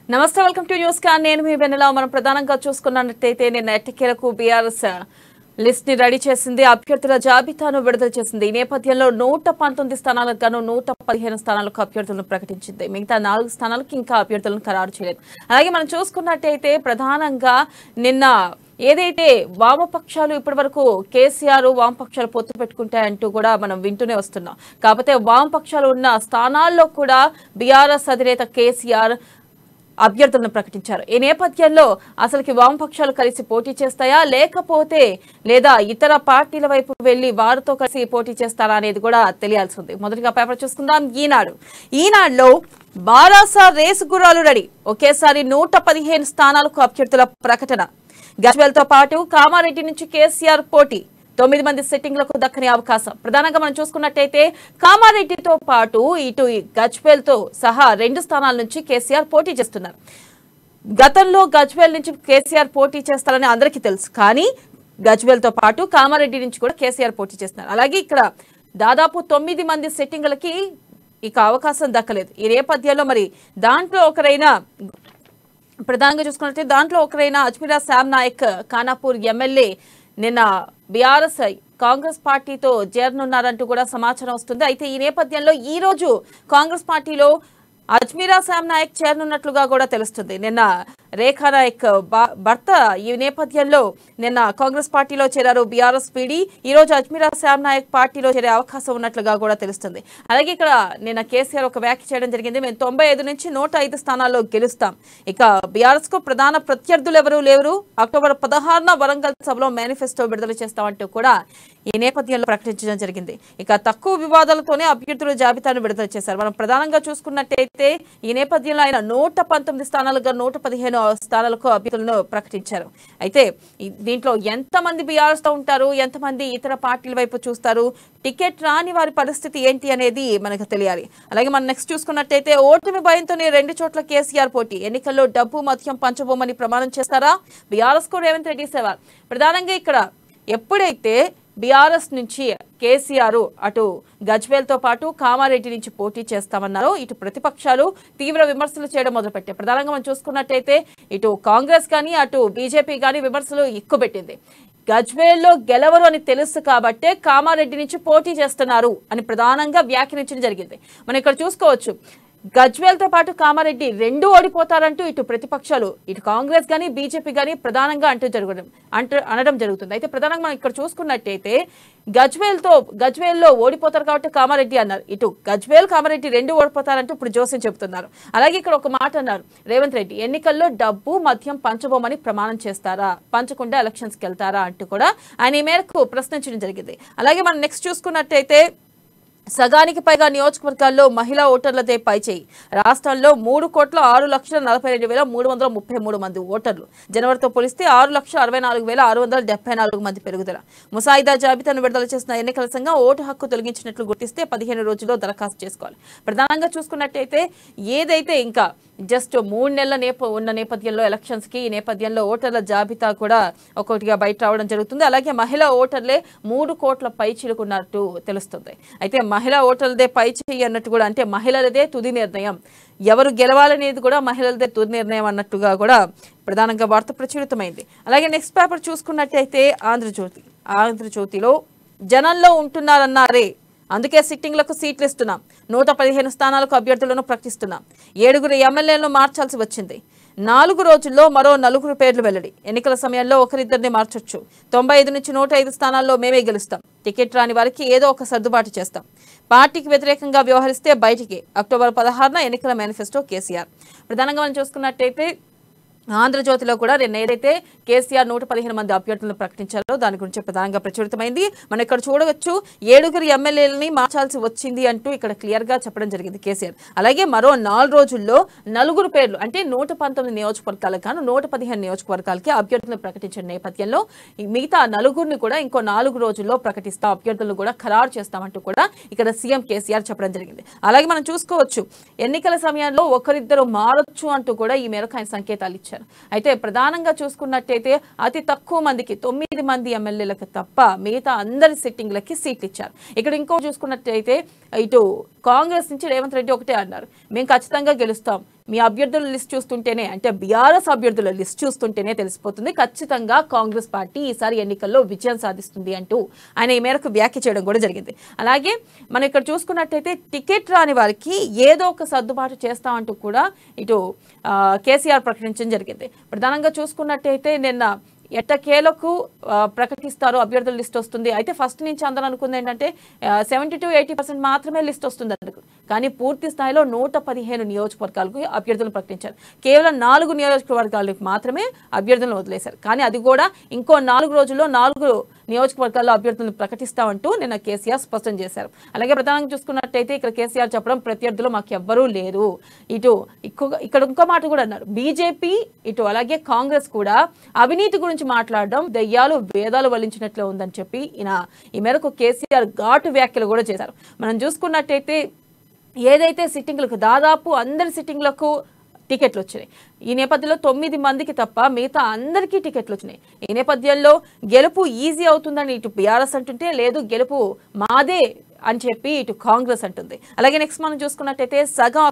నమస్తే welcome to news కాన్ నేను మీ వెన్నెల మనం ప్రధానంగా చూసుకున్నట్లయితే నిన్న ఎట్టకేలకు బీఆర్ఎస్ లిస్ట్ ని రెడీ చేసింది అభ్యర్థుల జాబితాను విడుదల చేసింది ఈ నేపథ్యంలో 119 స్థానాలకు గాను 115 స్థానాలకు అభ్యర్థులను ప్రకటించింది మిగతా 4 స్థానాలకు ఇంకా అభ్యర్థులను ఖరారు చేయలేదు అలాగే మనం చూసుకున్నట్లయితే ప్రధానంగా నిన్న ఏదైతే వామపక్షాలు ఇప్పటివరకు కేసీఆర్ వామపక్షాలు పొత్తు పెట్టుకుంటాయంటూ కూడా మనం వింటూనే వస్తున్నాం కాకపోతే వామపక్షాలు ఉన్న స్థానాల్లో కూడా బీఆర్ఎస్ అధినేత కేసీఆర్ అభ్యర్థులను ప్రకటించారు ఈ నేపథ్యంలో అసలుకి వామపక్షాలు కలిసి పోటీ చేస్తాయా లేకపోతే లేదా ఇతర పార్టీల వైపు వెళ్లి వారితో కలిసి పోటీ చేస్తారా అనేది కూడా తెలియాల్సి ఉంది మొదటిగా పేపర్ చూసుకుందాం ఈనాడులో బారాసా రేసు గుర్రాలు రెడీ ఒకేసారి 115 స్థానాలకు అభ్యర్థుల ప్రకటన గజ్వేల్ తో పాటు కామారెడ్డి నుంచి కేసీఆర్ పోటీ 9 మంది సిట్టింగ్లకు దక్కని అవకాశం ప్రధానంగా మనం చూసుకున్నట్టయితే కామారెడ్డితో పాటు ఇటు గజ్వేల్ తో సహా 2 స్థానాల నుంచి కేసీఆర్ పోటీ చేస్తున్నారు గతంలో గజ్వేల్ నుంచి కేసీఆర్ పోటీ చేస్తారని అందరికీ తెలుసు కానీ గజ్వేల్ తో పాటు కామారెడ్డి నుంచి కూడా కేసీఆర్ పోటీ చేస్తున్నారు అలాగే ఇక్కడ దాదాపు 9 మంది సిట్టింగ్లకి ఇక అవకాశం దక్కలేదు ఈ నేపథ్యంలో మరి దాంట్లో ఒకరైనా ప్రధానంగా చూసుకున్నట్లయితే దాంట్లో ఒకరైన అజ్మీరా శ్యామ్ నాయక్ ఖానాపూర్ ఎమ్మెల్యే నిన్న బీఆర్ఎస్ కాంగ్రెస్ పార్టీతో చేరనున్నారంటూ కూడా సమాచారం వస్తుంది అయితే ఈ నేపథ్యంలో ఈ రోజు కాంగ్రెస్ పార్టీలో అజ్మీరా శ్యామ్ నాయక్ చేరనున్నట్లుగా కూడా తెలుస్తుంది నిన్న రేఖా నాయక్ భర్త ఈ నేపథ్యంలో నిన్న కాంగ్రెస్ పార్టీలో చేరారు బీఆర్ఎస్ పీడీ ఈ రోజు అజ్మీరా శ్యామ్ నాయక్ పార్టీలో చేరే అవకాశం ఉన్నట్లుగా కూడా తెలుస్తుంది అలాగే ఇక్కడ నిన్న కేసీఆర్ ఒక వ్యాఖ్య చేయడం జరిగింది మేము 95 నుంచి 105 స్థానాల్లో గెలుస్తాం ఇక బీఆర్ఎస్ కు ప్రధాన ప్రత్యర్థులు ఎవరు లేరు అక్టోబర్ 16న వరంగల్ సభలో మేనిఫెస్టో విడుదల చేస్తామంటూ కూడా ఈ నేపథ్యంలో ప్రకటించడం జరిగింది ఇక తక్కువ వివాదాలతోనే అభ్యర్థుల జాబితాను విడుదల చేశారు మనం ప్రధానంగా చూసుకున్నట్టయితే ఈ నేపథ్యంలో ఆయన 119 స్థానాలుగా 115 స్థానాలకు అభ్యర్థులను ప్రకటించారు అయితే దీంట్లో ఎంతమంది బీఆర్ఎస్ తో ఉంటారు ఎంతమంది ఇతర పార్టీల వైపు చూస్తారు టికెట్ రాని వారి పరిస్థితి ఏంటి అనేది మనకు తెలియాలి అలాగే మనం నెక్స్ట్ చూసుకున్నట్టయితే ఓటమి భయంతోనే 2 చోట్ల కేసీఆర్ పోటీ ఎన్నికల్లో డబ్బు మద్యం పంచబోమని ప్రమాణం చేస్తారా బీఆర్ఎస్ కు రేవంత్ రెడ్డి సవాల్ ప్రధానంగా ఇక్కడ ఎప్పుడైతే బీఆర్ఎస్ నుంచి కేసీఆర్ అటు గజ్వేల్ తో పాటు కామారెడ్డి నుంచి పోటీ చేస్తామన్నారో ఇటు ప్రతిపక్షాలు తీవ్ర విమర్శలు చేయడం మొదలుపెట్టాయి ప్రధానంగా మనం చూసుకున్నట్టయితే ఇటు కాంగ్రెస్ కానీ అటు బీజేపీ కానీ విమర్శలు ఎక్కుపెట్టింది గజ్వేల్లో గెలవరు అని తెలుసు కాబట్టే కామారెడ్డి నుంచి పోటీ చేస్తున్నారు అని ప్రధానంగా వ్యాఖ్యానించడం జరిగింది మనం ఇక్కడ చూసుకోవచ్చు గజ్వేల్ తో పాటు కామారెడ్డి 2 ఓడిపోతారంటూ ఇటు ప్రతిపక్షాలు ఇటు కాంగ్రెస్ గానీ బీజేపీ గానీ ప్రధానంగా అనడం జరుగుతుంది అయితే ప్రధానంగా మనం ఇక్కడ చూసుకున్నట్టయితే గజ్వేల్లో ఓడిపోతారు కాబట్టి కామారెడ్డి అన్నారు ఇటు గజ్వేల్ కామారెడ్డి 2 ఓడిపోతారంటూ ఇప్పుడు జోస్యం చెబుతున్నారు అలాగే ఇక్కడ ఒక మాట అన్నారు రేవంత్ రెడ్డి ఎన్నికల్లో డబ్బు మద్యం పంచబోమని ప్రమాణం చేస్తారా పంచకుండా ఎలక్షన్స్ కి వెళ్తారా అంటూ కూడా ఆయన ఈ మేరకు ప్రశ్నించడం జరిగింది అలాగే మనం నెక్స్ట్ చూసుకున్నట్టయితే సగానికి పైగా నియోజకవర్గాల్లో మహిళా ఓటర్లదే పైచేయి రాష్ట్రంలో 3,42,42,333 మంది ఓటర్లు జనవరితో పోలిస్తే 6,64,674 మంది పెరుగుదల ముసాయిదా జాబితాను విడుదల చేసిన ఎన్నికల సంఘం ఓటు హక్కు తొలగించినట్లు గుర్తిస్తే 15 రోజుల్లో దరఖాస్తు చేసుకోవాలి ప్రధానంగా చూసుకున్నట్టయితే ఏదైతే ఇంకా జస్ట్ 3 నెలల ఉన్న నేపథ్యంలో ఎలక్షన్స్ కి ఈ నేపథ్యంలో ఓటర్ల జాబితా కూడా ఒక్కొక్కటిగా బయట రావడం జరుగుతుంది అలాగే మహిళా ఓటర్లే 3 కోట్ల పై చిలుకున్నట్టు తెలుస్తుంది అయితే మహిళా ఓటర్లదే పై చేయి అన్నట్టు కూడా అంటే మహిళలదే తుది నిర్ణయం ఎవరు గెలవాలనేది కూడా మహిళలదే తుది నిర్ణయం అన్నట్టుగా కూడా ప్రధానంగా వార్త ప్రచురితమైంది అలాగే నెక్స్ట్ పేపర్ చూసుకున్నట్టయితే ఆంధ్రజ్యోతిలో జనంలో ఉంటున్నారన్నారే అందుకే సిట్టింగ్లకు సీట్లు ఇస్తున్నాం 115 స్థానాలకు అభ్యర్థులను ప్రకటిస్తున్నాం 7 ఎమ్మెల్యేలను మార్చాల్సి వచ్చింది 4 రోజుల్లో మరో 4 పేర్లు వెల్లడి ఎన్నికల సమయంలో ఒకరిద్దరిని మార్చొచ్చు 95 నుంచి 105 స్థానాల్లో మేమే గెలుస్తాం టికెట్ రాని వారికి ఏదో ఒక సర్దుబాటు చేస్తాం పార్టీకి వ్యతిరేకంగా వ్యవహరిస్తే బయటికి అక్టోబర్ 16న ఎన్నికల మేనిఫెస్టో కేసీఆర్ ప్రధానంగా మనం చూసుకున్నట్టయితే ఆంధ్రజ్యోతిలో కూడా నిన్న ఏదైతే కేసీఆర్ 115 మంది అభ్యర్థులను ప్రకటించారో దాని గురించి ప్రధానంగా ప్రచురితమైంది మనం ఇక్కడ చూడవచ్చు 7 ఎమ్మెల్యేలని మార్చాల్సి వచ్చింది అంటూ ఇక్కడ క్లియర్ గా చెప్పడం జరిగింది కేసీఆర్ అలాగే మరో 4 రోజుల్లో 4 పేర్లు అంటే 119 నియోజకవర్గాలకు గాను 115 నియోజకవర్గాలకి అభ్యర్థులను ప్రకటించిన నేపథ్యంలో మిగతా 4 కూడా ఇంకో 4 రోజుల్లో ప్రకటిస్తాం అభ్యర్థులను కూడా ఖరారు చేస్తామంటూ కూడా ఇక్కడ సీఎం కేసీఆర్ చెప్పడం జరిగింది అలాగే మనం చూసుకోవచ్చు ఎన్నికల సమయంలో ఒకరిద్దరు మారొచ్చు అంటూ కూడా ఈ మేరకు ఆయన సంకేతాలు ఇచ్చారు అయితే ప్రధానంగా చూసుకున్నట్టయితే అతి తక్కువ మందికి 9 మంది ఎమ్మెల్యేలకు తప్ప మిగతా అందరి సిట్టింగ్లకి సీట్లు ఇచ్చారు ఇక్కడ ఇంకో చూసుకున్నట్టయితే ఇటు కాంగ్రెస్ నుంచి రేవంత్ రెడ్డి ఒకటే అన్నారు మేము ఖచ్చితంగా గెలుస్తాం మీ అభ్యర్థుల లిస్ట్ చూస్తుంటేనే అంటే బీఆర్ఎస్ అభ్యర్థుల లిస్ట్ చూస్తుంటేనే తెలిసిపోతుంది ఖచ్చితంగా కాంగ్రెస్ పార్టీ ఈసారి ఎన్నికల్లో విజయం సాధిస్తుంది అంటూ ఆయన ఈ మేరకు వ్యాఖ్య చేయడం కూడా జరిగింది. అలాగే మనం ఇక్కడ చూసుకున్నట్టయితే టికెట్ రాని వారికి ఏదో ఒక సర్దుబాటు చేస్తామంటూ కూడా ఇటు కేసీఆర్ ప్రకటించడం జరిగింది. ప్రధానంగా చూసుకున్నట్టయితే నిన్న ఎట్టకేలకు ప్రకటిస్తారు అభ్యర్థుల లిస్ట్ వస్తుంది. అయితే ఫస్ట్ నుంచి అందరూ అనుకుంది ఏంటంటే 70 to 80% మాత్రమే లిస్ట్ వస్తుంది అనుకు, కానీ పూర్తి స్థాయిలో 115 నియోజకవర్గాలకు అభ్యర్థులు ప్రకటించారు. కేవలం 4 నియోజకవర్గాలకు మాత్రమే అభ్యర్థులను వదిలేశారు. కానీ అది కూడా ఇంకో 4 రోజుల్లో 4 నియోజకవర్గాల్లో అభ్యర్థులను ప్రకటిస్తామంటూ నిన్న కేసీఆర్ స్పష్టం చేశారు. అలాగే ప్రధానంగా చూసుకున్నట్టయితే ఇక్కడ కేసీఆర్ చెప్పడం ప్రత్యర్థులు మాకు ఎవ్వరూ లేరు. ఇక్కడ ఇంకో మాట కూడా అన్నారు, బీజేపీ ఇటు అలాగే కాంగ్రెస్ కూడా అవినీతి గురించి మాట్లాడడం దయ్యాలు వేదాలు వల్లించినట్లే ఉందని చెప్పి ఈ మేరకు కేసీఆర్ ఘాటు వ్యాఖ్యలు కూడా చేశారు. మనం చూసుకున్నట్టయితే ఏదైతే సిట్టింగ్లకు దాదాపు అందరి సిట్టింగ్లకు టికెట్లు వచ్చినాయి. ఈ నేపథ్యంలో 9 మందికి తప్ప మిగతా అందరికీ టికెట్లు వచ్చినాయి. ఈ నేపథ్యంలో గెలుపు ఈజీ అవుతుందని ఇటు బీఆర్ఎస్ అంటుంటే, లేదు గెలుపు మాదే అని చెప్పి ఇటు కాంగ్రెస్ అంటుంది. అలాగే నెక్స్ట్ మనం చూసుకున్నట్టయితే సగం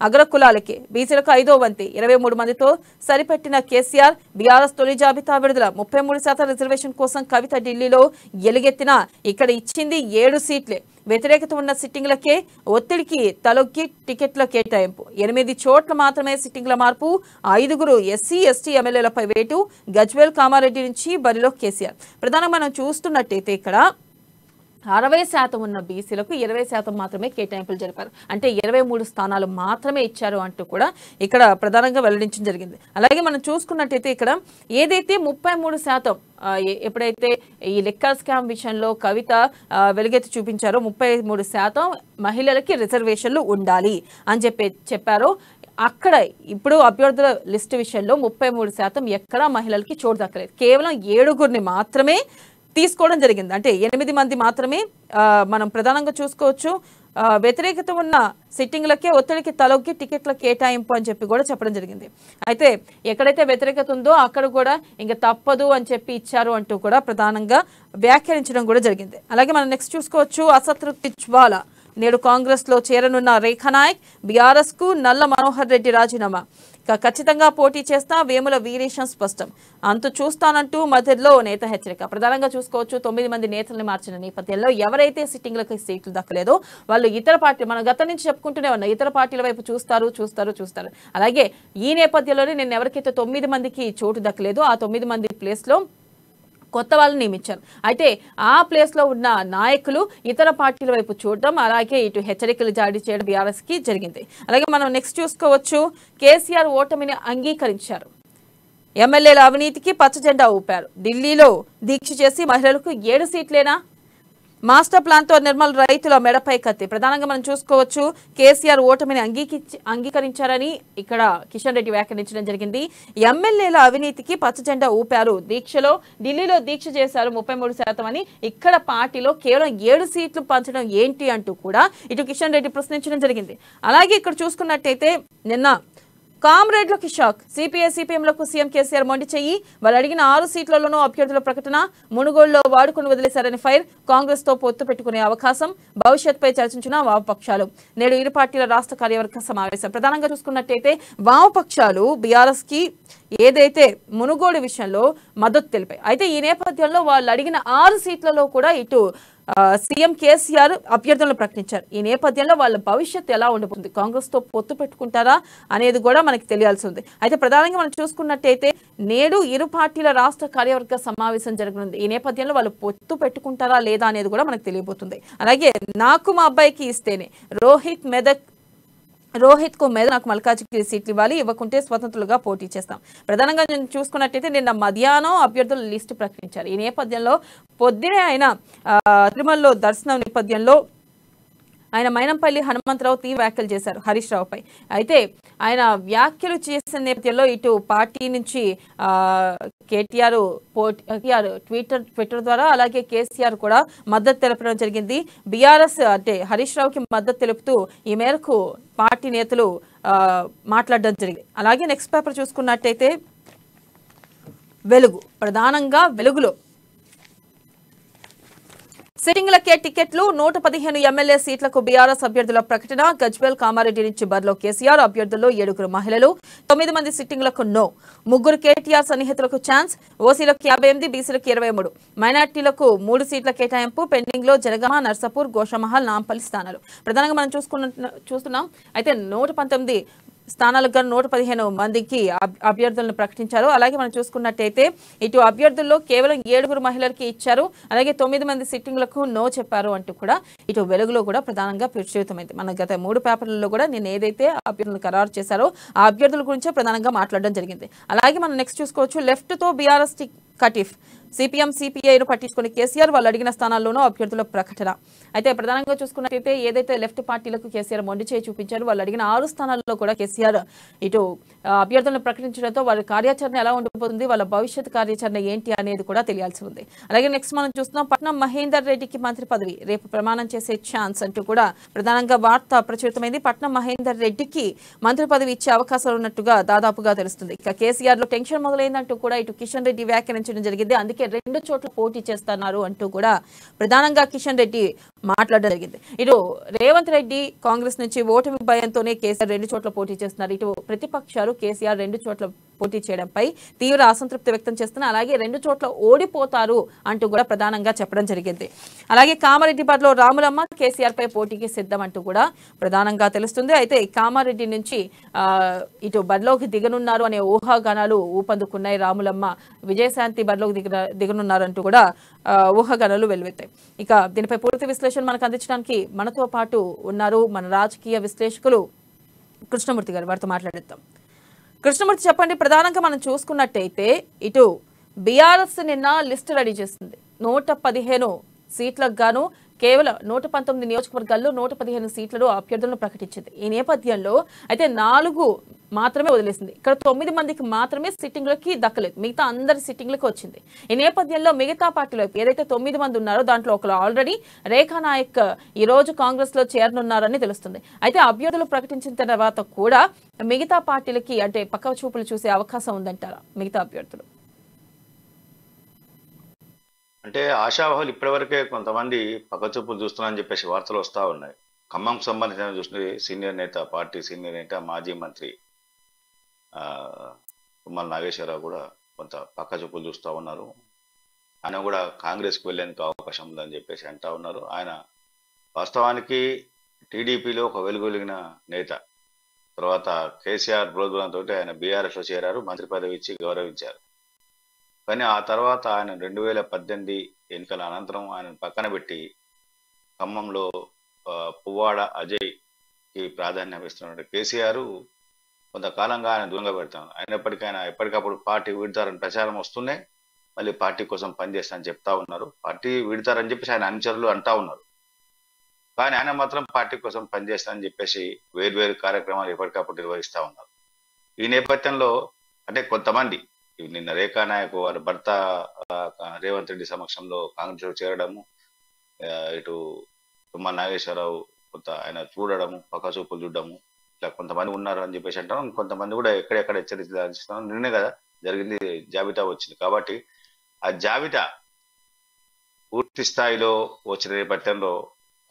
అగ్రకులాలకి బీసీలకు 5వ వంతు 23 మందితో సరిపెట్టిన కేసీఆర్ బీఆర్ఎస్ తొలి జాబితా విడుదల 33% రిజర్వేషన్ కోసం కవిత ఢిల్లీలో ఎలుగెత్తిన ఇక్కడ ఇచ్చింది 7 సీట్లే. వ్యతిరేకత ఉన్న సిట్టింగ్లకే ఒత్తిడికి తలొక్కి టికెట్ల కేటాయింపు 8 చోట్ల మాత్రమే సిట్టింగ్ల మార్పు 5 ఎస్సీ ఎస్టీ ఎమ్మెల్యేలపై వేటు గజ్వేల్ కామారెడ్డి నుంచి బరిలో కేసీఆర్. ప్రధానంగా మనం చూస్తున్నట్టయితే ఇక్కడ 60% ఉన్న బీసీలకు 20% మాత్రమే కేటాయింపులు జరిపారు. అంటే 23 స్థానాలు మాత్రమే ఇచ్చారు అంటూ కూడా ఇక్కడ ప్రధానంగా వెల్లడించడం జరిగింది. అలాగే మనం చూసుకున్నట్టయితే ఇక్కడ ఏదైతే 33% ఎప్పుడైతే ఈ లెక్కర్ స్కామ్ విషయంలో కవిత వెలుగెత్తి చూపించారో 33% మహిళలకి రిజర్వేషన్లు ఉండాలి అని చెప్పారో, అక్కడ ఇప్పుడు అభ్యర్థుల లిస్టు విషయంలో 33% ఎక్కడా మహిళలకి చోటు దక్కలేదు. కేవలం 7 మాత్రమే తీసుకోవడం జరిగింది. అంటే 8 మంది మాత్రమే మనం ప్రధానంగా చూసుకోవచ్చు. వ్యతిరేకత ఉన్న సిట్టింగ్లకే ఒత్తిడికి తలొగ్గి టికెట్ల కేటాయింపు అని చెప్పి కూడా చెప్పడం జరిగింది. అయితే ఎక్కడైతే వ్యతిరేకత ఉందో అక్కడ కూడా ఇంకా తప్పదు అని చెప్పి ఇచ్చారు అంటూ కూడా ప్రధానంగా వ్యాఖ్యానించడం కూడా జరిగింది. అలాగే మనం నెక్స్ట్ చూసుకోవచ్చు, అసంతృప్తి జ్వాల నేడు కాంగ్రెస్ లో చేరనున్న రేఖా నాయక్ బీఆర్ఎస్ కు నల్ల మనోహర్ రెడ్డి రాజీనామా ఖచ్చితంగా పోటీ చేస్తా వేముల వీరేశం స్పష్టం అంతు చూస్తానంటూ మధ్యలో నేత హెచ్చరిక. ప్రధానంగా చూసుకోవచ్చు 9 మంది నేతల్ని మార్చిన నేపథ్యంలో ఎవరైతే సిట్టింగ్లకు సీట్లు దక్కలేదో వాళ్ళు ఇతర పార్టీ మనం గతం నుంచి చెప్పుకుంటూనే ఉన్నా ఇతర పార్టీల వైపు చూస్తారు. అలాగే ఈ నేపథ్యంలోనే నేను ఎవరికైతే 9 మందికి చోటు దక్కలేదో ఆ 9 మంది ప్లేస్ లో కొత్త వాళ్ళని నియమించారు. అయితే ఆ ప్లేస్ లో ఉన్న నాయకులు ఇతర పార్టీల వైపు చూడడం, అలాగే ఇటు హెచ్చరికలు జారీ చేయడం బీఆర్ఎస్ కి జరిగింది. అలాగే మనం నెక్స్ట్ చూసుకోవచ్చు, కేసీఆర్ ఓటమిని అంగీకరించారు. ఎమ్మెల్యేల అవినీతికి పచ్చ జెండా ఊపారు. ఢిల్లీలో దీక్ష చేసి మహిళలకు 7 సీట్లేనా? మాస్టర్ ప్లాన్ తో నిర్మల్ రైతుల మెడపై కత్తి. ప్రధానంగా మనం చూసుకోవచ్చు కేసీఆర్ ఓటమిని అంగీకరించారని ఇక్కడ కిషన్ రెడ్డి వ్యాఖ్యానించడం జరిగింది. ఎమ్మెల్యేల అవినీతికి పచ్చ జెండా ఊపారు. ఢిల్లీలో దీక్ష చేశారు 33% అని. ఇక్కడ పార్టీలో కేవలం 7 సీట్లు పంచడం ఏంటి అంటూ కూడా ఇటు కిషన్ రెడ్డి ప్రశ్నించడం జరిగింది. అలాగే ఇక్కడ చూసుకున్నట్టయితే నిన్న కామ్రేడ్లకు షాక్. సిపిఐ సిపిఎంలకు సీఎం కేసీఆర్ మొండి చెయ్యి. వాళ్ళు అడిగిన 6 సీట్లలోనూ అభ్యర్థుల ప్రకటన. మునుగోడులో వాడుకుని వదిలేశారని ఫైర్. కాంగ్రెస్ తో పొత్తు పెట్టుకునే అవకాశం. భవిష్యత్తుపై చర్చించిన వామపక్షాలు. నేడు ఇరు పార్టీల రాష్ట్ర కార్యవర్గ సమావేశం. ప్రధానంగా చూసుకున్నట్టయితే వామపక్షాలు బీఆర్ఎస్ కి ఏదైతే మునుగోడు విషయంలో మద్దతు తెలిపాయి. అయితే ఈ నేపథ్యంలో వాళ్ళు అడిగిన 6 సీట్లలో కూడా ఇటు సీఎం కేసీఆర్ అభ్యర్థులను ప్రకటించారు. ఈ నేపథ్యంలో వాళ్ళ భవిష్యత్తు ఎలా ఉండబోతుంది, కాంగ్రెస్ తో పొత్తు పెట్టుకుంటారా అనేది కూడా మనకి తెలియాల్సి ఉంది. అయితే ప్రధానంగా మనం చూసుకున్నట్టయితే నేడు ఇరు పార్టీల రాష్ట్ర కార్యవర్గ సమావేశం జరగనుంది. ఈ నేపథ్యంలో వాళ్ళు పొత్తు పెట్టుకుంటారా లేదా అనేది కూడా మనకు తెలియబోతుంది. అలాగే నాకు మా అబ్బాయికి ఇస్తేనే రోహిత్ కు నాకు మల్కాజ్గిరి సీట్లు ఇవ్వాలి, ఇవ్వకుంటే స్వతంత్రులుగా పోటీ చేస్తాం. ప్రధానంగా నేను చూసుకున్నట్టయితే నిన్న మధ్యాహ్నం అభ్యర్థుల లిస్టు ప్రకటించారు. ఈ నేపథ్యంలో పొద్దునే ఆయన తిరుమలలో దర్శనం నేపథ్యంలో ఆయన మైనంపల్లి హనుమంతరావు తీవ్ర వ్యాఖ్యలు చేశారు హరీష్ రావుపై. అయితే ఆయన వ్యాఖ్యలు చేసిన నేపథ్యంలో ఇటు పార్టీ నుంచి కేటీఆర్ ట్విట్టర్ ద్వారా అలాగే కేసీఆర్ కూడా మద్దతు తెలపడం జరిగింది. బీఆర్ఎస్ అంటే హరీష్ రావుకి మద్దతు తెలుపుతూ ఈ మేరకు పార్టీ నేతలు మాట్లాడడం జరిగింది. అలాగే నెక్స్ట్ పేపర్ చూసుకున్నట్టయితే వెలుగు. ప్రధానంగా వెలుగులో సిట్టింగ్లకే టికెట్లు 115 ఎమ్మెల్యే సీట్లకు బీఆర్ఎస్ అభ్యర్థుల ప్రకటన. గజ్వేల్ కామారెడ్డి నుంచి బరిలో కేసీఆర్. అభ్యర్థుల్లో 7 మహిళలు, 9 మంది సిట్టింగ్లకు నో. 3 కేటీఆర్ సన్నిహితులకు ఛాన్స్. ఓసీలకు 58, బీసీలకు 23, మైనార్టీలకు 3 సీట్ల కేటాయింపు. పెండింగ్ లో జనగామ, నర్సాపూర్, గోషామహల్, నాంపల్లి స్థానాలు. ప్రధానంగా మనం చూస్తున్నాం. అయితే 119 స్థానాలకు గాను 115 మందికి అభ్యర్థులను ప్రకటించారు. అలాగే మనం చూసుకున్నట్టయితే ఇటు అభ్యర్థుల్లో కేవలం 7 మహిళలకి ఇచ్చారు. అలాగే 9 మంది సిట్టింగ్లకు నో చెప్పారు అంటూ కూడా ఇటు వెలుగులో కూడా ప్రధానంగా ప్రచురితమైంది. మన గత 3 పేపర్లలో కూడా నేను ఏదైతే అభ్యర్థులను ఖరారు చేశారో ఆ అభ్యర్థుల గురించే ప్రధానంగా మాట్లాడడం జరిగింది. అలాగే మనం నెక్స్ట్ చూసుకోవచ్చు. లెఫ్ట్ తో బీఆర్ఎస్ కటిఫ్. సిపిఎం సిపిఐను పట్టించుకుని కేసీఆర్ వాళ్ళు అడిగిన స్థానాల్లోనూ అభ్యర్థుల ప్రకటన. అయితే ప్రధానంగా చూసుకున్నట్టయితే ఏదైతే లెఫ్ట్ పార్టీలకు కేసీఆర్ మొండి చేయి చూపించారు, వాళ్ళు అడిగిన 6 స్థానాల్లో కూడా కేసీఆర్ ఇటు అభ్యర్థులను ప్రకటించడంతో వాళ్ళ కార్యాచరణ ఎలా ఉండిపోతుంది, వాళ్ళ భవిష్యత్ కార్యాచరణ ఏంటి అనేది కూడా తెలియాల్సి ఉంది. అలాగే నెక్స్ట్ మనం చూస్తున్నాం. పట్నం మహేందర్ రెడ్డికి మంత్రి పదవి, రేపు ప్రమాణం చేసే ఛాన్స్ అంటూ కూడా ప్రధానంగా వార్త ప్రచురితమైంది. పట్నం మహేందర్ రెడ్డికి మంత్రి పదవి ఇచ్చే అవకాశాలు ఉన్నట్టుగా దాదాపుగా తెలుస్తుంది. ఇక కేసీఆర్ లో టెన్షన్ మొదలైందంటూ కూడా ఇటు కిషన్ రెడ్డి వ్యాఖ్యానించడం జరిగింది. అందుకే 2 చోట్ల పోటీ చేస్తున్నారు అంటూ కూడా ప్రధానంగా కిషన్ రెడ్డి మాట్లాడడం జరిగింది. ఇటు రేవంత్ రెడ్డి కాంగ్రెస్ నుంచి ఓటమి భయంతోనే కేసీఆర్ 2 చోట్ల పోటీ చేస్తున్నారు. ఇటు ప్రతిపక్షాలు కేసీఆర్ 2 చోట్ల పోటీ చేయడంపై తీవ్ర అసంతృప్తి వ్యక్తం చేస్తున్నారు. అలాగే 2 చోట్ల ఓడిపోతారు అంటూ కూడా ప్రధానంగా చెప్పడం జరిగింది. అలాగే కామారెడ్డి బరిలో రాములమ్మ కేసీఆర్ పై పోటీకి సిద్ధం అంటూ కూడా ప్రధానంగా తెలుస్తుంది. అయితే కామారెడ్డి నుంచి ఇటు బరిలోకి దిగనున్నారు అనే ఊహాగానాలు ఊపందుకున్నాయి. రాములమ్మ, విజయశాంతి బరిలోకి దిగనున్నారంటూ కూడా ఊహాగానాలు వెలువెత్తాయి. ఇక దీనిపై పూర్తి విశ్లేషణ మనకు అందించడానికి మనతో పాటు ఉన్నారు మన రాజకీయ విశ్లేషకులు కృష్ణమూర్తి గారు. వారితో మాట్లాడిద్దాం. కృష్ణమూర్తి, చెప్పండి. ప్రధానంగా మనం చూసుకున్నట్టయితే ఇటు బీఆర్ఎస్ నిన్న లిస్టు రెడీ చేసింది. 115 సీట్లకు గాను కేవలం 119 నియోజకవర్గాల్లో 115 సీట్లను అభ్యర్థులను ప్రకటించింది. ఈ నేపథ్యంలో అయితే 4 మాత్రమే వదిలేసింది. ఇక్కడ 9 మందికి మాత్రమే సిట్టింగ్లకి దక్కలేదు, మిగతా అందరి సిట్టింగ్లకు వచ్చింది. ఈ నేపథ్యంలో మిగతా పార్టీలో ఏదైతే 9 మంది ఉన్నారో దాంట్లో ఒకరు ఆల్రెడీ రేఖా నాయక్ ఈ రోజు కాంగ్రెస్ లో చేరనున్నారని తెలుస్తుంది. అయితే అభ్యర్థులు ప్రకటించిన తర్వాత కూడా మిగతా పార్టీలకి అంటే పక్క చూపులు చూసే అవకాశం ఉందంటారా మిగతా అభ్యర్థులు? అంటే ఆశావాహులు ఇప్పటివరకే కొంతమంది పక్కచూపులు చూస్తున్నారని చెప్పేసి వార్తలు వస్తూ ఉన్నాయి. ఖమ్మంకు సంబంధించిన చూస్తే సీనియర్ నేత, పార్టీ సీనియర్ నేత, మాజీ మంత్రి తుమ్మల నాగేశ్వరరావు కూడా కొంత పక్కచూపులు చూస్తూ ఉన్నారు. ఆయన కూడా కాంగ్రెస్కి వెళ్ళేందుకు అవకాశం ఉందని చెప్పేసి అంటూ ఉన్నారు. ఆయన వాస్తవానికి టీడీపీలో ఒక వెలుగొలిగిన నేత. తర్వాత కేసీఆర్ ప్రోద్బలంతో ఆయన బీఆర్ఎస్లో చేరారు, మంత్రి పదవి ఇచ్చి గౌరవించారు. కానీ ఆ తర్వాత ఆయన 2018 ఎన్నికల అనంతరం ఆయన పక్కన పెట్టి ఖమ్మంలో పువ్వాడ అజయ్కి ప్రాధాన్యం ఇస్తున్నాడు. కేసీఆర్ కొంతకాలంగా ఆయన దూరంగా పెడతాను. అయినప్పటికీ ఆయన ఎప్పటికప్పుడు పార్టీ వీడతారని ప్రచారం వస్తూనే మళ్ళీ పార్టీ కోసం పనిచేస్తానని చెప్తా ఉన్నారు. పార్టీ వీడతారని చెప్పేసి ఆయన అనుచరులు అంటా ఉన్నారు. కానీ ఆయన మాత్రం పార్టీ కోసం పనిచేస్తానని చెప్పేసి వేర్వేరు కార్యక్రమాలు ఎప్పటికప్పుడు నిర్వహిస్తూ ఉన్నారు. ఈ నేపథ్యంలో అంటే కొంతమంది నిన్న రేఖా నాయక్ వారి భర్త రేవంత్ రెడ్డి సమక్షంలో కాంగ్రెస్లో చేరడము, ఇటు తుమ్మల నాగేశ్వరరావు కొంత ఆయన చూడడము, పక్క చూపులు చూడడము, ఇట్లా కొంతమంది ఉన్నారు అని చెప్పేసి అంటాం. కొంతమంది కూడా ఎక్కడెక్కడ హెచ్చరిస్తున్నాం. నిన్నే కదా జరిగింది, జాబితా వచ్చింది. కాబట్టి ఆ జాబితా పూర్తి స్థాయిలో వచ్చిన నేపథ్యంలో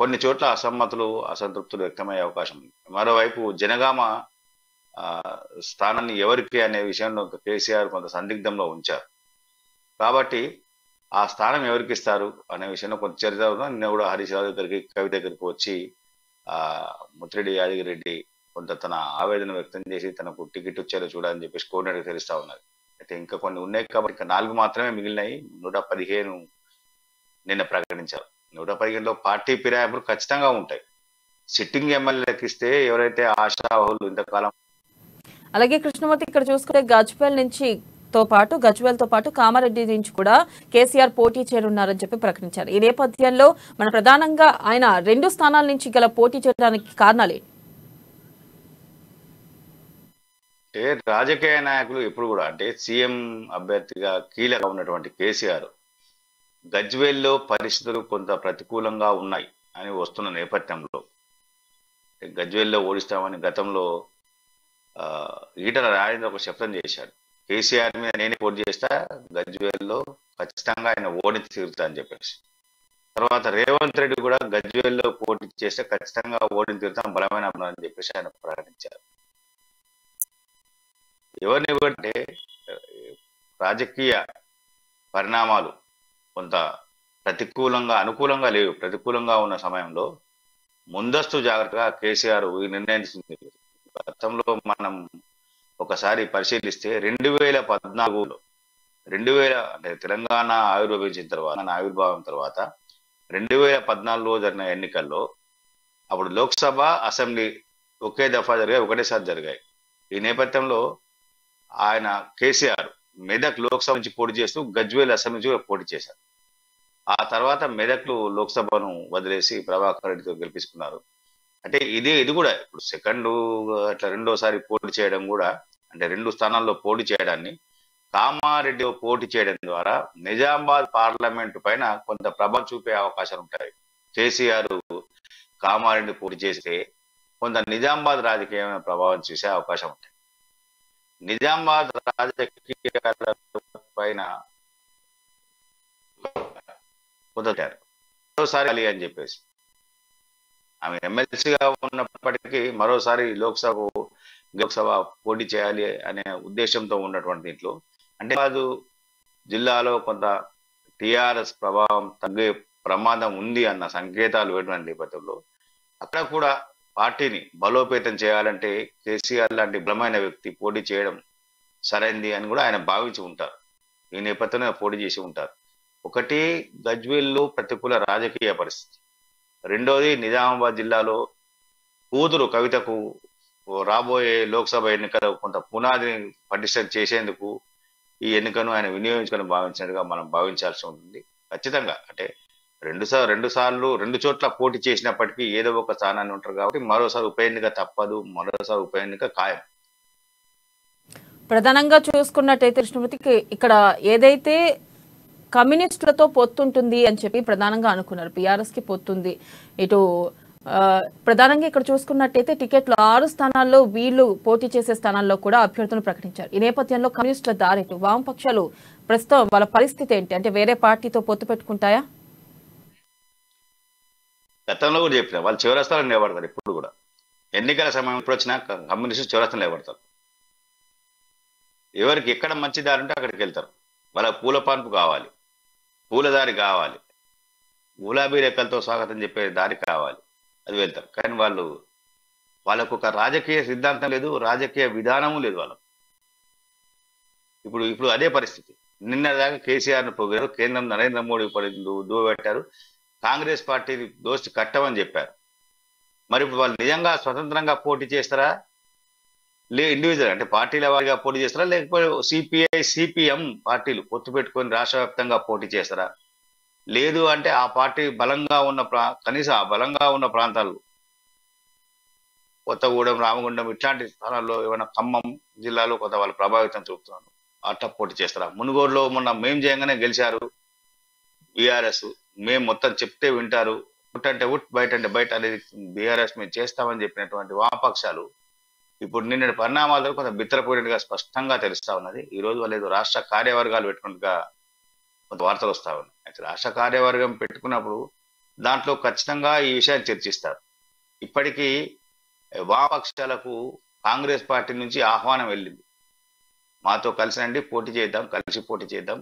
కొన్ని చోట్ల అసమ్మతులు, అసంతృప్తులు వ్యక్తమయ్యే అవకాశం ఉంది. మరోవైపు జనగామ స్థానాన్ని ఎవరికి అనే విషయంలో కేసీఆర్ కొంత సందిగ్ధంలో ఉంచారు. కాబట్టి ఆ స్థానం ఎవరికి ఇస్తారు అనే విషయంలో కొంత చర్చ నిన్న కూడా హరీష్ రావు దగ్గరికి, కవిత దగ్గరికి వచ్చి ముత్తిరెడ్డి యాదగిరెడ్డి కొంత తన ఆవేదన వ్యక్తం చేసి తనకు టికెట్ వచ్చారో చూడాలని చెప్పేసి కోరినట్టు తెలుస్తా ఉన్నారు. అయితే ఇంకా కొన్ని ఉన్నాయి కాబట్టి ఇంకా 4 మాత్రమే మిగిలినాయి. 115 నిన్న ప్రకటించారు. 115లో పార్టీ ఫిరాయింపులు ఖచ్చితంగా ఉంటాయి. సిట్టింగ్ ఎమ్మెల్యేలకు ఇస్తే ఎవరైతే ఆశావాహులు ఇంతకాలం. అలాగే కృష్ణమూర్తి, ఇక్కడ చూసుకుంటే గజ్వేల్ తో పాటు కామారెడ్డి నుంచి కూడా కేసీఆర్ పోటీ చేరున్నారని చెప్పి ప్రకటించారు. ఈ నేపథ్యంలో మన ప్రధానంగా ఆయన 2 స్థానాల నుంచి గల పోటీ చేయడానికి కారణాలు అంటే రాజకీయ నాయకులు ఎప్పుడు కూడా అంటే సీఎం అభ్యర్థిగా కీలక ఉన్నటువంటి కేసీఆర్ గజ్వేల్లో పరిస్థితులు కొంత ప్రతికూలంగా ఉన్నాయి అని వస్తున్న నేపథ్యంలో గజ్వేల్లో ఓడిస్తామని గతంలో ఈటల రాజేంద్ర ఒక శబ్దం చేశాడు. కేసీఆర్ మీద నేనే పోటీ చేస్తా, గజ్వేల్లో ఖచ్చితంగా ఆయన ఓడించి తీరుతా అని చెప్పేసి. తర్వాత రేవంత్ రెడ్డి కూడా గజ్వేల్లో పోటీ చేస్తే ఖచ్చితంగా ఓడిని తీరుతాం బలమైన అభిమానం అని చెప్పేసి ఆయన ప్రకటించారు. ఎవరిని బట్టే రాజకీయ పరిణామాలు కొంత అనుకూలంగా లేవు. ప్రతికూలంగా ఉన్న సమయంలో ముందస్తు జాగ్రత్తగా కేసీఆర్ ఈ నిర్ణయం తీసుకుంది. గతంలో మనం ఒకసారి పరిశీలిస్తే 2014లో అంటే తెలంగాణ ఆవిర్భావం తర్వాత 2014లో జరిగిన ఎన్నికల్లో అప్పుడు లోక్సభ అసెంబ్లీ ఒకే దఫా జరిగాయి, ఒకటేసారి జరిగాయి. ఈ నేపథ్యంలో ఆయన కేసీఆర్ మెదక్ లోక్సభ నుంచి పోటీ చేస్తూ గజ్వేల్ అసెంబ్లీ నుంచి పోటీ చేశారు. ఆ తర్వాత మెదక్లు లోక్సభను వదిలేసి ప్రభాకర్ రెడ్డితో గెలిపించుకున్నారు. అంటే ఇది కూడా ఇప్పుడు అట్లా రెండోసారి పోటీ చేయడం కూడా, అంటే 2 స్థానాల్లో పోటీ చేయడాన్ని కామారెడ్డి పోటీ చేయడం ద్వారా నిజామాబాద్ పార్లమెంటు పైన కొంత ప్రభావం చూపే అవకాశాలు ఉంటాయి. కేసీఆర్ కామారెడ్డి పోటీ చేస్తే కొంత నిజామాబాద్ రాజకీయమైన ప్రభావం చూసే అవకాశం ఉంటాయి. నిజామాబాద్ రాజకీయాల పైన కుదరారు మరోసారి అని చెప్పేసి ఆమె ఎమ్మెల్సీగా ఉన్నప్పటికీ మరోసారి లోక్సభ పోటీ చేయాలి అనే ఉద్దేశంతో ఉన్నటువంటి దీంట్లో అంటే జిల్లాలో కొంత టిఆర్ఎస్ ప్రభావం తగ్గే ప్రమాదం ఉంది అన్న సంకేతాలు వేటువంటి నేపథ్యంలో అక్కడ కూడా పార్టీని బలోపేతం చేయాలంటే కేసీఆర్ లాంటి బలమైన వ్యక్తి పోటీ చేయడం సరైంది అని కూడా ఆయన భావించి ఉంటారు. ఈ నేపథ్యంలో పోటీ చేసి ఉంటారు. ఒకటి, గజ్వేల్లో ప్రతికూల రాజకీయ పరిస్థితి. రెండోది, నిజామాబాద్ జిల్లాలో కూతురు కవితకు రాబోయే లోక్సభ ఎన్నికలు కొంత పునాదిని పటిష్టం చేసేందుకు ఈ ఎన్నికను ఆయన వినియోగించుకొని భావించినట్టుగా మనం భావించాల్సి ఉంటుంది. ఖచ్చితంగా అంటే రెండు చోట్ల పోటీ చేసినప్పటికీ ఏదో ఒక స్థానాన్ని ఉంటారు కాబట్టి మరోసారి ఉప ఎన్నిక తప్పదు, మరోసారి ఉప ఎన్నిక ఖాయం. ప్రధానంగా చూసుకున్నట్టయితే కృష్ణమూర్తికి ఇక్కడ ఏదైతే కమ్యూనిస్టులతో పొత్తుంటుంది అని చెప్పి ప్రధానంగా అనుకున్నారు, బీఆర్ఎస్ కి పొత్తుంది. ఇటు ప్రధానంగా ఇక్కడ చూసుకున్నట్టయితే టికెట్లు 6 స్థానాల్లో వీళ్ళు పోటీ చేసే స్థానాల్లో కూడా అభ్యర్థులను ప్రకటించారు. ఈ నేపథ్యంలో కమ్యూనిస్టుల దారిటు వామపక్షాలు ప్రస్తుతం వాళ్ళ పరిస్థితి ఏంటి? అంటే వేరే పార్టీతో పొత్తు పెట్టుకుంటాయా? గతంలో కూడా చెప్పిన వాళ్ళు చివరస్థానం నిలబడతారు. ఇప్పుడు కూడా ఎన్నికల సమయం ఇప్పుడు వచ్చినా కమ్యూనిస్టు చివరస్థానం నిలబడతారు. ఎవరికి ఎక్కడ మంచి దారి ఉంటే అక్కడికి వెళ్తారు. వాళ్ళకి పూల పాన్పు కావాలి, పూలదారి కావాలి, గులాబీ రెక్కలతో స్వాగతం చెప్పే దారి కావాలి, అది వెళ్తారు. కానీ వాళ్ళకు ఒక రాజకీయ సిద్ధాంతం లేదు, రాజకీయ విధానము లేదు వాళ్ళకు. ఇప్పుడు అదే పరిస్థితి. నిన్న దాకా కేసీఆర్ను పొగిడారు, కేంద్రం నరేంద్ర మోడీ దువ్వబెట్టారు, కాంగ్రెస్ పార్టీ దోస్తి కట్టమని చెప్పారు. మరి ఇప్పుడు వాళ్ళు నిజంగా స్వతంత్రంగా పోటీ చేస్తారా, ఇండివిజువల్ అంటే పార్టీల వారిగా పోటీ చేస్తారా, లేకపోతే సిపిఐ సిపిఎం పార్టీలు పొత్తు పెట్టుకొని రాష్ట్ర వ్యాప్తంగా పోటీ చేస్తారా? లేదు అంటే ఆ పార్టీ బలంగా ఉన్న కనీసం ఆ బలంగా ఉన్న ప్రాంతాలు కొత్తగూడెం, రామగుండం ఇట్లాంటి స్థానాల్లో ఏమైనా ఖమ్మం జిల్లాలో కొంత వాళ్ళు ప్రభావితం చూపుతున్నారు, అట్లా పోటీ చేస్తారా? మునుగోడులో మొన్న మేం చేయంగానే గెలిచారు బీఆర్ఎస్, మేము మొత్తం చెప్తే వింటారు, ఉట్ ఉట్ బయట అంటే బయట అనేది బీఆర్ఎస్ మేము చేస్తామని చెప్పినటువంటి వామపక్షాలు ఇప్పుడు నిన్నటి పరిణామాలు కొంత బిత్తరపోయినట్టుగా స్పష్టంగా తెలుస్తా ఉన్నది. ఈ రోజు వాళ్ళు ఏదో రాష్ట్ర కార్యవర్గాలు పెట్టుకున్నట్టుగా కొంత వార్తలు వస్తా ఉన్నాయి. అయితే రాష్ట్ర కార్యవర్గం పెట్టుకున్నప్పుడు దాంట్లో ఖచ్చితంగా ఈ విషయాన్ని చర్చిస్తారు. ఇప్పటికీ వామపక్షాలకు కాంగ్రెస్ పార్టీ నుంచి ఆహ్వానం వెళ్ళింది, మాతో కలిసినండి, పోటీ చేద్దాం, కలిసి పోటీ చేద్దాం,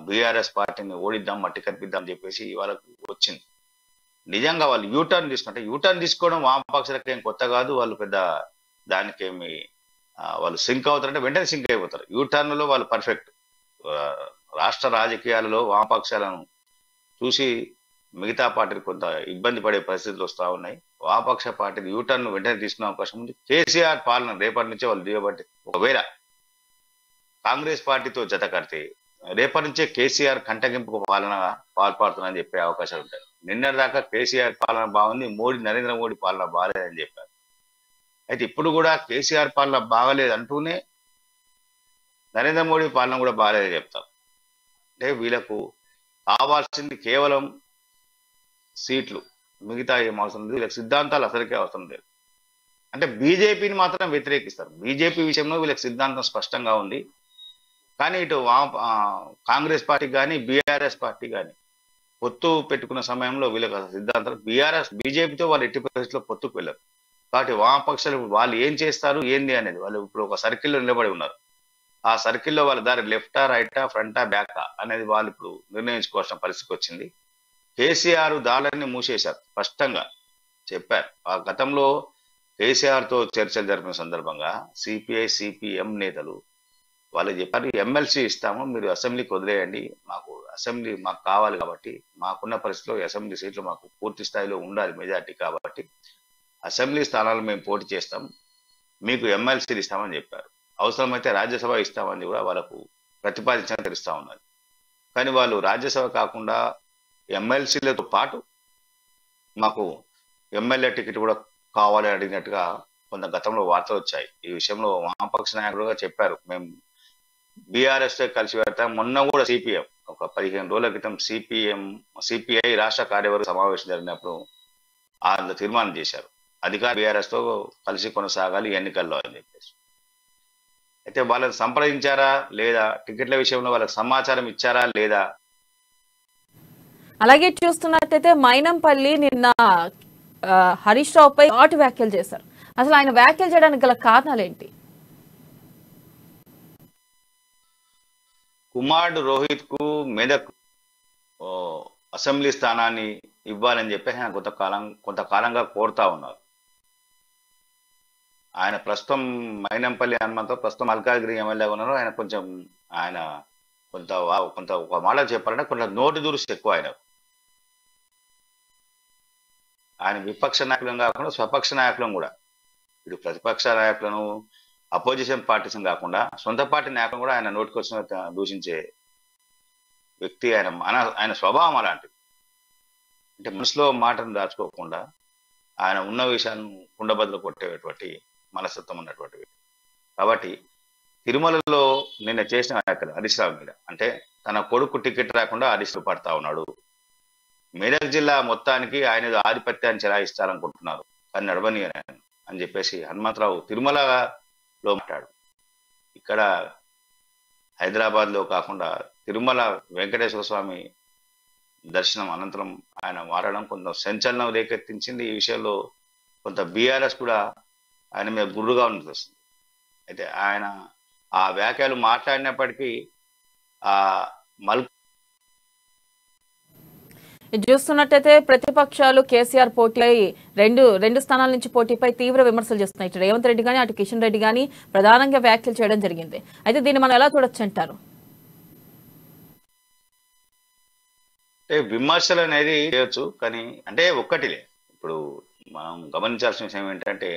బీఆర్ఎస్ పార్టీని ఓడిద్దాం, మట్టి కనిపిద్దాం చెప్పేసి వాళ్ళకు వచ్చింది. నిజంగా వాళ్ళు యూటర్న్ తీసుకోవడం వామపక్షాలకు ఏం కొత్త కాదు. వాళ్ళు పెద్ద దానికేమి వాళ్ళు సింక్ అవుతారంటే వెంటనే సింక్ అయిపోతారు. యూటర్న్లో వాళ్ళు పర్ఫెక్ట్. రాష్ట్ర రాజకీయాలలో వామపక్షాలను చూసి మిగతా పార్టీలు కొంత ఇబ్బంది పడే పరిస్థితులు వస్తూ ఉన్నాయి. వామపక్ష పార్టీని యూటర్న్ వెంటనే తీసుకునే అవకాశం ఉంది. కేసీఆర్ పాలన రేపటి నుంచే వాళ్ళు దిగబట్టి ఒకవేళ కాంగ్రెస్ పార్టీతో జత కడితే రేపటి నుంచే కేసీఆర్ కంటగింపు పాలన పాల్పడుతుందని చెప్పే అవకాశాలు ఉంటాయి. నిన్నటి దాకా కేసీఆర్ పాలన బాగుంది, నరేంద్ర మోడీ పాలన బాగాలేదని చెప్పారు. అయితే ఇప్పుడు కూడా కేసీఆర్ పాలన బాగలేదు అంటూనే నరేంద్ర మోడీ పాలన కూడా బాగాలేదని చెప్తారు. అంటే వీళ్ళకు కావాల్సింది కేవలం సీట్లు, మిగతా ఏం అవసరం లేదు. వీళ్ళకి సిద్ధాంతాలు అసలుకే అవసరం లేదు. అంటే బీజేపీని మాత్రం వ్యతిరేకిస్తారు. బీజేపీ విషయంలో వీళ్ళకి సిద్ధాంతం స్పష్టంగా ఉంది. కానీ ఇటు కాంగ్రెస్ పార్టీ కానీ బీఆర్ఎస్ పార్టీ కానీ పొత్తు పెట్టుకున్న సమయంలో వీళ్ళకి అసలు సిద్ధాంతాలు బీజేపీతో వాళ్ళు ఎట్టి పరిస్థితుల్లో పొత్తుకు వెళ్ళరు. కాబట్టి వామపక్షాలు వాళ్ళు ఏం చేస్తారు ఏంది అనేది వాళ్ళు ఇప్పుడు ఒక సర్కిల్లో నిలబడి ఉన్నారు. ఆ సర్కిల్లో వాళ్ళ దారి లెఫ్టా రైటా ఫ్రంటా బ్యాకా అనేది వాళ్ళు ఇప్పుడు నిర్ణయించుకోవాల్సిన పరిస్థితికి వచ్చింది. కేసీఆర్ దారులన్నీ మూసేశారు, స్పష్టంగా చెప్పారు. ఆ గతంలో కేసీఆర్ తో చర్చలు జరిపిన సందర్భంగా సిపిఐ సిపిఎం నేతలు వాళ్ళు చెప్పారు, ఎమ్మెల్సీ ఇస్తాము, మీరు అసెంబ్లీకి వదిలేయండి, అసెంబ్లీ మాకు కావాలి కాబట్టి, మాకున్న పరిస్థితిలో అసెంబ్లీ సీట్లు మాకు పూర్తి స్థాయిలో ఉండాలి మెజార్టీ కాబట్టి అసెంబ్లీ స్థానాలు మేము పోటీ చేస్తాం, మీకు ఎమ్మెల్సీలు ఇస్తామని చెప్పారు. అవసరమైతే రాజ్యసభ ఇస్తామని కూడా వాళ్ళకు ప్రతిపాదించని తెలుస్తా ఉన్నది. కానీ వాళ్ళు రాజ్యసభ కాకుండా ఎమ్మెల్సీలతో పాటు మాకు ఎమ్మెల్యే టికెట్ కూడా కావాలని అడిగినట్టుగా కొంత గతంలో వార్తలు వచ్చాయి. ఈ విషయంలో వామపక్ష నాయకులుగా చెప్పారు, మేము బీఆర్ఎస్ తో కలిసి పెడతాం. మొన్న కూడా సిపిఎం ఒక 15 రోజుల క్రితం సిపిఐ రాష్ట్ర కార్యవర్గ సమావేశం జరిగినప్పుడు వాళ్ళు తీర్మానం చేశారు, అధికార బీఆర్ఎస్ తో కలిసి కొనసాగాలి ఎన్నికల్లో అని చెప్పేసి. అయితే వాళ్ళని సంప్రదించారా లేదా, టికెట్ల విషయంలో వాళ్ళకి సమాచారం ఇచ్చారా లేదా? అలాగే చూస్తున్నట్టయితే మైనంపల్లి నిన్న హరీష్ రావుపై ఘాటు వ్యాఖ్యలు చేశారు. అసలు ఆయన వ్యాఖ్యలు చేయడానికి గల కారణాలు ఏంటి? కుమారుడు రోహిత్ కు మెదక్ అసెంబ్లీ స్థానాన్ని ఇవ్వాలని చెప్పేసి ఆయన కొంతకాలంగా కోరుతా ఉన్నారు. ఆయన ప్రస్తుతం మైనంపల్లి హనుమంతరావు ప్రస్తుతం మల్కాజ్గిరి ఎమ్మెల్యేగా ఉన్నారు. ఆయన కొంత ఒక మాట చెప్పాలంటే కొంత నోటి దురుసు ఎక్కువ ఆయన విపక్ష నాయకులను కాకుండా స్వపక్ష నాయకులను కూడా, ఇటు ప్రతిపక్ష నాయకులను అపోజిషన్ పార్టీస్ కాకుండా సొంత పార్టీ నాయకులను కూడా ఆయన నోటికొచ్చిన దూషించే వ్యక్తి. ఆయన స్వభావం అలాంటిది. అంటే మనసులో మాటను దాచుకోకుండా ఆయన ఉన్న విషయాన్ని కుండబద్దలు కొట్టేటువంటి మనస్తత్వం ఉన్నటువంటి వ్యక్తి. కాబట్టి తిరుమలలో నిన్న చేసిన వ్యాఖ్యలు హరీష్ రావు మీద, అంటే తన కొడుకు టికెట్ రాకుండా హరీష్ రావు పడతా ఉన్నాడు, మెదక్ జిల్లా మొత్తానికి ఆయన ఆధిపత్యాన్ని చెలాయిస్తారనుకుంటున్నారు కానీ నడవని అని చెప్పేసి హనుమంతరావు తిరుమలలో మాట్లాడు. ఇక్కడ హైదరాబాద్ లో కాకుండా తిరుమల వెంకటేశ్వర స్వామి దర్శనం అనంతరం ఆయన మారడం కొంత సంచలనం రేకెత్తించింది. ఈ విషయంలో కొంత బీఆర్ఎస్ కూడా ఆయన మీద గుర్రుగా ఉన్నది వస్తుంది. అయితే ఆయన ఆ వ్యాఖ్యలు మాట్లాడినప్పటికీ ఆ చూస్తున్నట్టయితే ప్రతిపక్షాలు కేసీఆర్ పోటీపై రెండు స్థానాల నుంచి పోటీపై తీవ్ర విమర్శలు చేస్తున్నాయి. ఇటు రేవంత్ రెడ్డి కానీ అటు కిషన్ రెడ్డి కానీ ప్రధానంగా వ్యాఖ్యలు చేయడం జరిగింది. అయితే దీన్ని మనం ఎలా చూడొచ్చు అంటారు? అంటే విమర్శలు అనేది చేయొచ్చు, కానీ అంటే ఒక్కటిలే ఇప్పుడు మనం గమనించాల్సిన విషయం ఏంటంటే,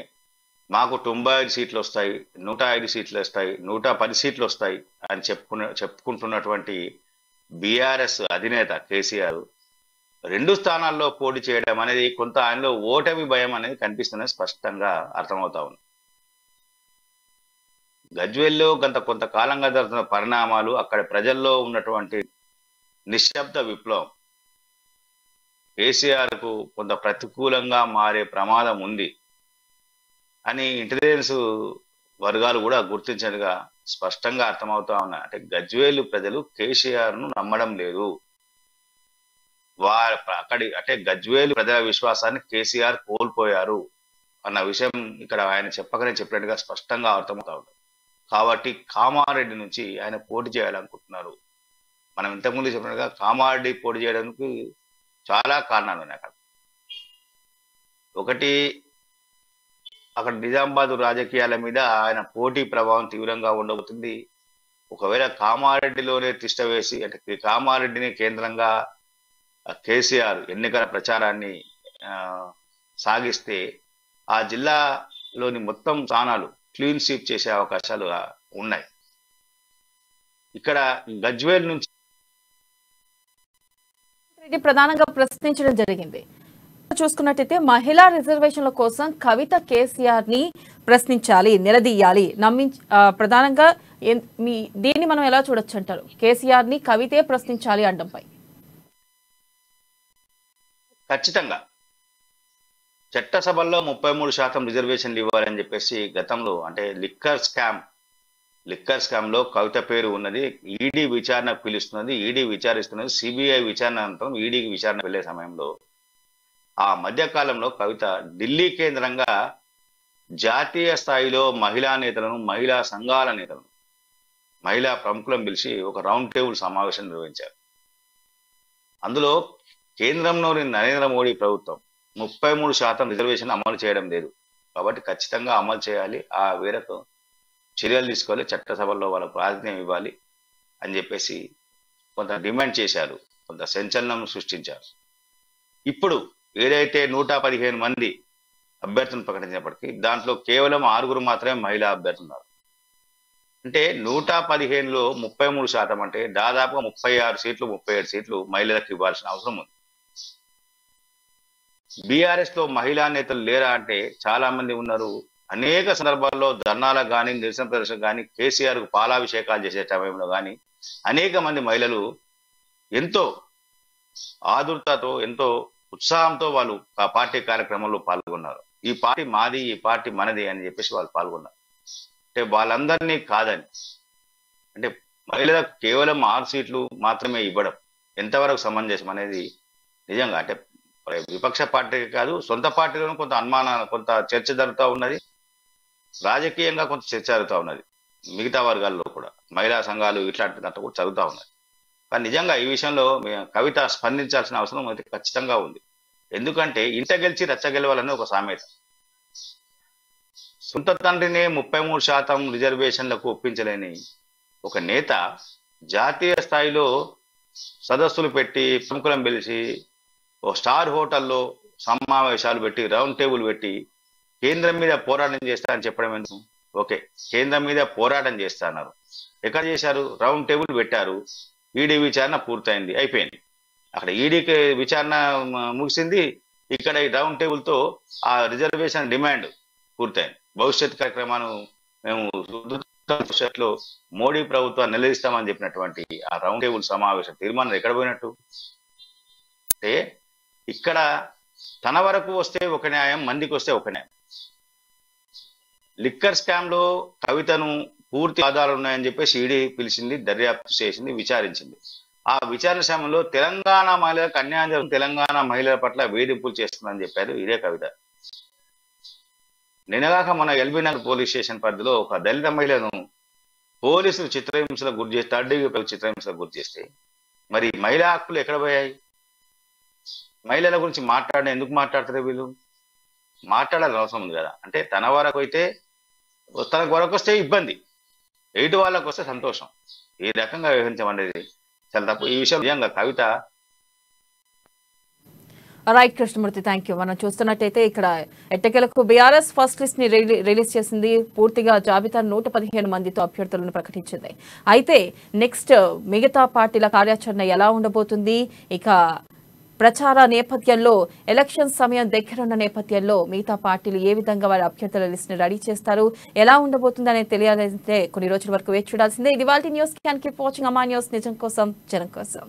మాకు 95 సీట్లు వస్తాయి, 105 సీట్లు వస్తాయి, 110 సీట్లు వస్తాయి అని చెప్పుకుంటున్నటువంటి బీఆర్ఎస్ అధినేత కేసీఆర్ 2 స్థానాల్లో పోటీ చేయడం అనేది కొంత ఆయనలో ఓటమి భయం అనేది కనిపిస్తున్నది, స్పష్టంగా అర్థమవుతా ఉంది. గజ్వేల్లో కొంతకాలంగా జరుగుతున్న పరిణామాలు, అక్కడ ప్రజల్లో ఉన్నటువంటి నిశ్శబ్ద విప్లవం కేసీఆర్ కు కొంత ప్రతికూలంగా మారే ప్రమాదం ఉంది అని ఇంటెలిజెన్స్ వర్గాలు కూడా గుర్తించినట్టుగా స్పష్టంగా అర్థమవుతా ఉన్నాయి. అంటే గజ్వేలు ప్రజలు కేసీఆర్ ను నమ్మడం లేదు. అంటే గజ్వేలు ప్రజల విశ్వాసాన్ని కేసీఆర్ కోల్పోయారు అన్న విషయం ఇక్కడ ఆయన చెప్పినట్టుగా స్పష్టంగా అర్థమవుతా ఉంది. కాబట్టి కామారెడ్డి నుంచి ఆయన పోటీ చేయాలనుకుంటున్నారు. మనం ఇంతకుముందు చెప్పినట్టుగా కామారెడ్డి పోటీ చేయడానికి చాలా కారణాలు ఉన్నాయి. ఒకటి, అక్కడ నిజామాబాద్ రాజకీయాల మీద ఆయన పోటీ ప్రభావం తీవ్రంగా ఉండబోతుంది. ఒకవేళ కామారెడ్డిలోనే తిష్ట వేసి, అంటే కామారెడ్డిని కేంద్రంగా కేసీఆర్ ఎన్నికల ప్రచారాన్ని సాగిస్తే ఆ జిల్లాలోని మొత్తం స్థానాలు క్లీన్ స్వీప్ చేసే అవకాశాలు ఉన్నాయి. ఇక్కడ గజ్వేల్ నుంచి ప్రధానంగా ప్రశ్నించడం జరిగింది. చూసుకున్నట్టయితే మహిళా రిజర్వేషన్ల కోసం కవిత కేసీఆర్ ని ప్రశ్నించాలి, నిలదీయాలి, ప్రధానంగా దీన్ని మనం ఎలా చూడొచ్చు అంటారు? కేసీఆర్ ని కవితే ప్రశ్నించాలి అండంపై ఖచ్చితంగా చట్టసభల్లో 33% రిజర్వేషన్లు ఇవ్వాలని చెప్పేసి గతంలో, అంటే లిక్కర్ స్కామ్ లిక్కర్ స్కామ్ లో కవిత పేరు ఉన్నది. ఈడీ విచారణకు పిలుస్తున్నది, ఈడీ విచారిస్తున్నది. సిబిఐ విచారణ అనంతరం ఈడీకి విచారణ వెళ్లే సమయంలో ఆ మధ్య కాలంలో కవిత ఢిల్లీ కేంద్రంగా జాతీయ స్థాయిలో మహిళా నేతలను, మహిళా సంఘాల నేతలను, మహిళా ప్రముఖులను పిలిచి ఒక రౌండ్ టేబుల్ సమావేశం నిర్వహించారు. అందులో కేంద్రంలోని నరేంద్ర మోడీ ప్రభుత్వం 33% రిజర్వేషన్ అమలు చేయడం లేదు, కాబట్టి ఖచ్చితంగా అమలు చేయాలి, ఆ మేరకు చర్యలు తీసుకోవాలి, చట్టసభల్లో వాళ్ళకు ప్రాతినిధ్యం ఇవ్వాలి అని చెప్పేసి కొంత డిమాండ్ చేశారు, కొంత సంచలనం సృష్టించారు. ఇప్పుడు ఏదైతే 115 మంది అభ్యర్థులను ప్రకటించినప్పటికీ దాంట్లో కేవలం 6 మాత్రమే మహిళా అభ్యర్థులు ఉన్నారు. అంటే 115లో 33% అంటే దాదాపుగా 36 సీట్లు, 37 సీట్లు మహిళలకు ఇవ్వాల్సిన అవసరం ఉంది. బీఆర్ఎస్ లో మహిళా నేతలు లేరా అంటే చాలా మంది ఉన్నారు. అనేక సందర్భాల్లో ధర్నాలకు కానీ, నిరసన ప్రదర్శనకు కానీ, కేసీఆర్ కు పాలాభిషేకాలు చేసే సమయంలో కానీ అనేక మంది మహిళలు ఎంతో ఆదుర్తతో, ఎంతో ఉత్సాహంతో వాళ్ళు ఆ పార్టీ కార్యక్రమంలో పాల్గొన్నారు. ఈ పార్టీ మాది, ఈ పార్టీ మనది అని చెప్పేసి వాళ్ళు పాల్గొన్నారు. అంటే వాళ్ళందరినీ కాదని, అంటే మహిళలకు కేవలం 6 సీట్లు మాత్రమే ఇవ్వడం ఎంతవరకు సమంజసం అనేది నిజంగా అంటే విపక్ష పార్టీకి కాదు, సొంత పార్టీలోనూ కొంత అనుమానాలు, కొంత చర్చ జరుగుతూ ఉన్నది, రాజకీయంగా కొంత చర్చ జరుగుతూ ఉన్నది, మిగతా వర్గాల్లో కూడా మహిళా సంఘాలు ఇట్లాంటి దాంట్లో కూడా జరుగుతూ ఉన్నది. కానీ నిజంగా ఈ విషయంలో కవిత స్పందించాల్సిన అవసరం అయితే ఖచ్చితంగా ఉంది. ఎందుకంటే ఇంట గెలిచి రచ్చ గెలవాలని ఒక సామెత. సొంత తండ్రినే 33% రిజర్వేషన్లకు ఒప్పించలేని ఒక నేత జాతీయ స్థాయిలో సదస్సులు పెట్టి, ప్రముఖులను పిలిచి, ఓ స్టార్ హోటల్లో సమావేశాలు పెట్టి, రౌండ్ టేబుల్ పెట్టి కేంద్రం మీద పోరాటం చేస్తా అని చెప్పడం ఎందుకు? ఓకే, కేంద్రం మీద పోరాటం చేస్తున్నారు, ఎక్కడ చేశారు? రౌండ్ టేబుల్ పెట్టారు, ఈడీ విచారణ పూర్తయింది, అయిపోయింది. అక్కడ ఈడీకి విచారణ ముగిసింది, ఇక్కడ ఈ రౌండ్ టేబుల్ తో ఆ రిజర్వేషన్ డిమాండ్ పూర్తయింది. భవిష్యత్ కార్యక్రమాన్ని మేము భవిష్యత్తులో మోడీ ప్రభుత్వాన్ని నిలదీస్తామని చెప్పినటువంటి ఆ రౌండ్ టేబుల్ సమావేశం తీర్మానం ఎక్కడ పోయినట్టు? అంటే ఇక్కడ తన వరకు వస్తే ఒక న్యాయం, మందికి వస్తే ఒక న్యాయం. లిక్కర్ స్కామ్ లో కవితను పూర్తి ఆధారాలు ఉన్నాయని చెప్పేసి ఈడీ పిలిచింది, దర్యాప్తు చేసింది, విచారించింది. ఆ విచారణ సమయంలో తెలంగాణ మహిళలకు అన్యాయం జరుగుతుంది, తెలంగాణ మహిళల పట్ల వేధింపులు చేస్తుందని చెప్పారు ఇదే కవిత. నిన్నగాక మన ఎల్బీ నగర్ పోలీస్ స్టేషన్ పరిధిలో ఒక దళిత మహిళను పోలీసులు చిత్రహింసలకు గురి చేసి, థర్డ్ డిగ్రీ చిత్రహింసలకు గురి చేస్తే మరి మహిళా హక్కులు ఎక్కడ పోయాయి? మహిళల గురించి ఎందుకు మాట్లాడతారు వీళ్ళు? మాట్లాడాల్సిన అవసరం ఉంది కదా. అంటే తన వరకు అయితే, తనకు వరకు వస్తే ఇబ్బంది, ఎయిట్ వాళ్ళకు వస్తే సంతోషం. ఈ రకంగా వ్యవహరించమనేది చాలా తప్పు. ఈ విషయం నిజంగా Kavitha. Right Krishnamurthy, thank you. మనం చూస్తున్నట్టయితే ఇక్కడ ఎట్టకేలకు బీఆర్ఎస్ ఫస్ట్ లిస్ట్ ని రిలీజ్ చేసింది. పూర్తిగా జాబితా 115 మందితో అభ్యర్థులను ప్రకటించింది. అయితే నెక్స్ట్ మిగతా పార్టీల కార్యాచరణ ఎలా ఉండబోతుంది? ఇక ప్రచార నేపథ్యంలో, ఎలక్షన్ సమయం దగ్గరున్న నేపథ్యంలో మిగతా పార్టీలు ఏ విధంగా వారి అభ్యర్థుల లిస్ట్ ని రెడీ చేస్తారు, ఎలా ఉండబోతుంది అనేది తెలియాలంటే కొన్ని రోజుల వరకు వేచి చూడాల్సిందే. ఇది వాళ్ళ news. Can keep watching Ama news, నిజం కోసం జనం కోసం.